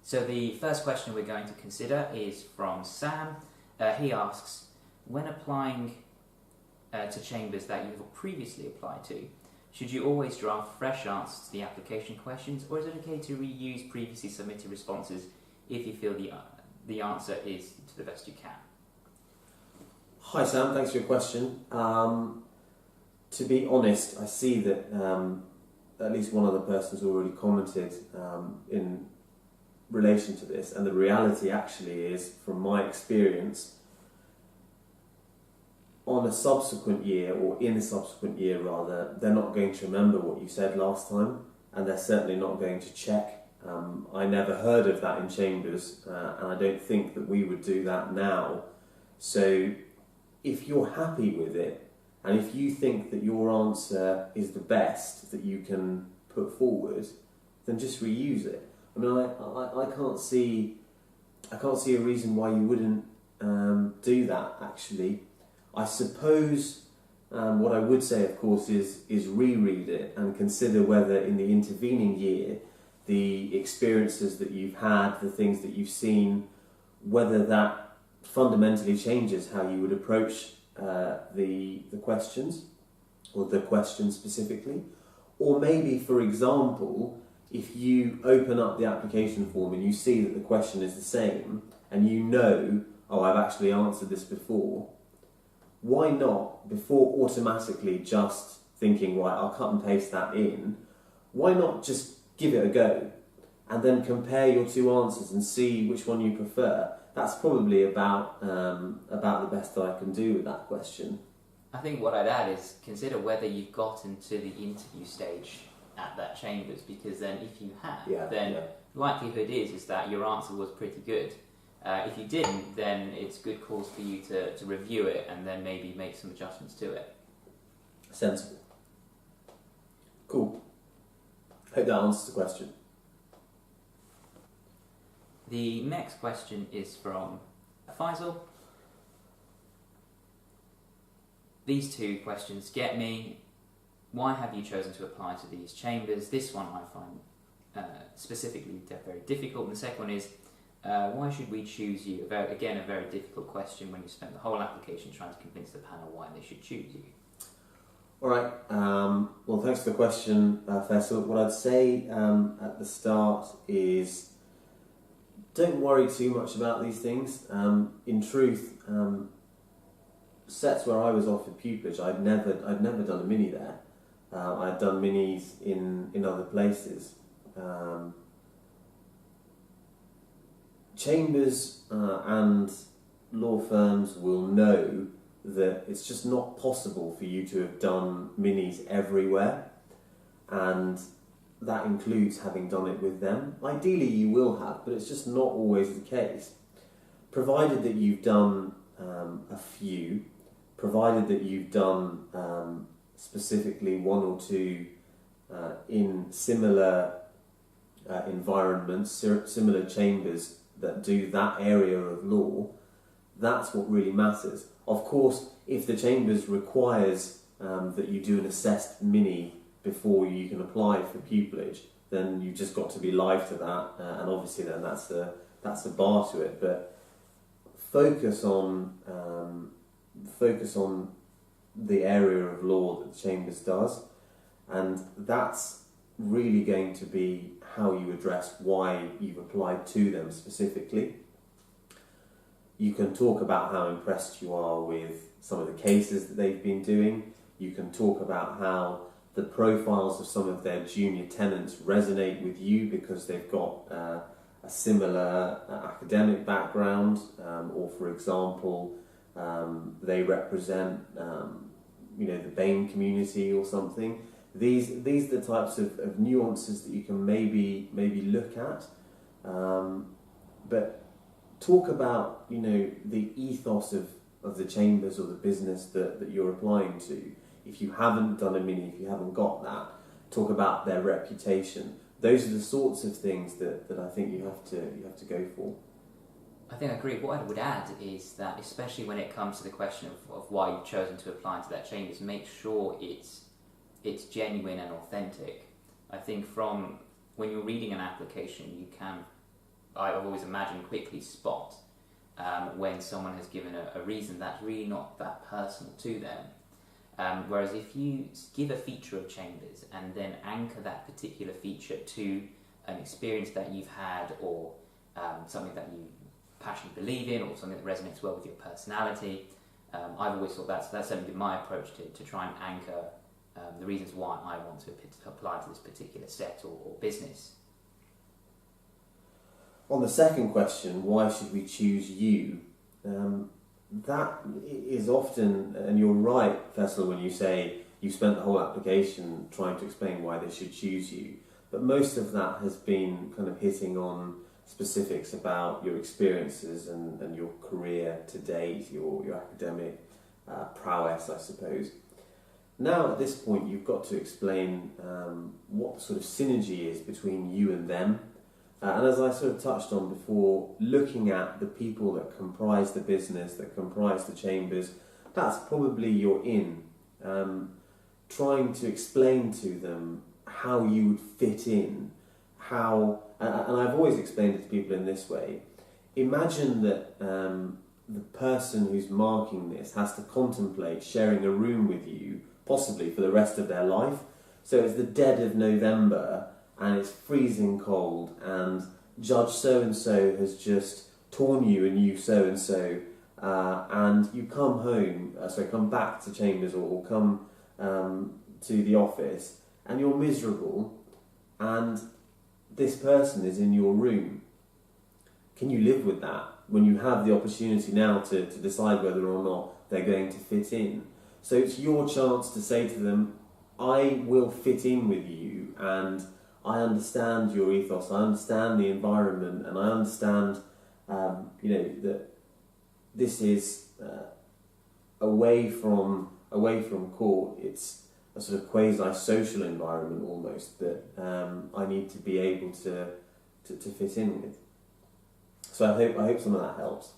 So the first question we're going to consider is from Sam. He asks, when applying to chambers that you've previously applied to, should you always draft fresh answers to the application questions, or is it okay to reuse previously submitted responses if you feel the answer is to the best you can? Hi Sam, thanks for your question. To be honest, I see that at least one other person's already commented in relation to this, and the reality actually is, from my experience, on a subsequent year, or in a subsequent year rather, they're not going to remember what you said last time, and they're certainly not going to check. I never heard of that in chambers, and I don't think that we would do that now. So if you're happy with it, and if you think that your answer is the best that you can put forward, then just reuse it. I mean, I can't see a reason why you wouldn't do that, actually. I suppose what I would say, of course, is reread it and consider whether in the intervening year the experiences that you've had, the things that you've seen, whether that fundamentally changes how you would approach the questions, or the question specifically. Or maybe, for example, if you open up the application form and you see that the question is the same, and you know, oh, I've actually answered this before, why not, before automatically just thinking, right, I'll cut and paste that in, why not just give it a go and then compare your two answers and see which one you prefer? That's probably about the best that I can do with that question. I think what I'd add is consider whether you've gotten to the interview stage at that chambers, because then if you have, likelihood is that your answer was pretty good. If you didn't, then it's good cause for you to review it and then maybe make some adjustments to it. Sensible. Cool. Hope that answers the question. The next question is from Faisal. These two questions get me. Why have you chosen to apply to these chambers? This one I find specifically very difficult. And the second one is, why should we choose you? Again, a very difficult question when you spend the whole application trying to convince the panel why they should choose you. All right. Well, thanks for the question, Faisal. What I'd say at the start is, don't worry too much about these things. In truth, sets where I was offered pupillage, I'd never done a mini there. I'd done minis in other places. Chambers and law firms will know that it's just not possible for you to have done minis everywhere, and that includes having done it with them. Ideally you will have, but it's just not always the case. Provided that you've done a few, provided that you've done specifically one or two in similar environments, similar chambers that do that area of law, that's what really matters. Of course, if the chambers requires that you do an assessed mini before you can apply for pupillage, then you've just got to be live to that, and obviously then that's a bar to it. But focus on the area of law that the chambers does, and that's really going to be how you address why you've applied to them specifically. You can talk about how impressed you are with some of the cases that they've been doing. You can talk about how the profiles of some of their junior tenants resonate with you because they've got a similar academic background, or for example, they represent the BAME community or something. These are the types of nuances that you can maybe look at, but talk about the ethos of the chambers or the business that you're applying to. If you haven't done a mini, if you haven't got that, talk about their reputation. Those are the sorts of things that I think you have to go for. I think I agree. What I would add is that, especially when it comes to the question of why you've chosen to apply to that chambers, make sure it's genuine and authentic. I think from when you're reading an application, you can I've always imagined quickly spot when someone has given a reason that's really not that personal to them. Whereas if you give a feature of Chambers and then anchor that particular feature to an experience that you've had, or something that you passionately believe in, or something that resonates well with your personality, I've always thought that's certainly been my approach to try and anchor the reasons why I want to apply to this particular set or business. On the second question, why should we choose you? That is often, and you're right, Faisal, when you say you spent the whole application trying to explain why they should choose you, but most of that has been kind of hitting on specifics about your experiences and your career to date, your academic prowess, I suppose. Now at this point you've got to explain what sort of synergy is between you and them. And as I sort of touched on before, looking at the people that comprise the business, that comprise the Chambers, that's probably your in. Trying to explain to them how you would fit in, and I've always explained it to people in this way. Imagine that the person who's marking this has to contemplate sharing a room with you, possibly for the rest of their life. So it's the dead of November, and it's freezing cold, and Judge so-and-so has just torn you and you so-and-so, and you come back to Chambers or come to the office, and you're miserable, and this person is in your room. Can you live with that when you have the opportunity now to decide whether or not they're going to fit in? So it's your chance to say to them, I will fit in with you, and I understand your ethos, I understand the environment, and I understand, that this is away from court. It's a sort of quasi-social environment almost that I need to be able to fit in with. So I hope some of that helps.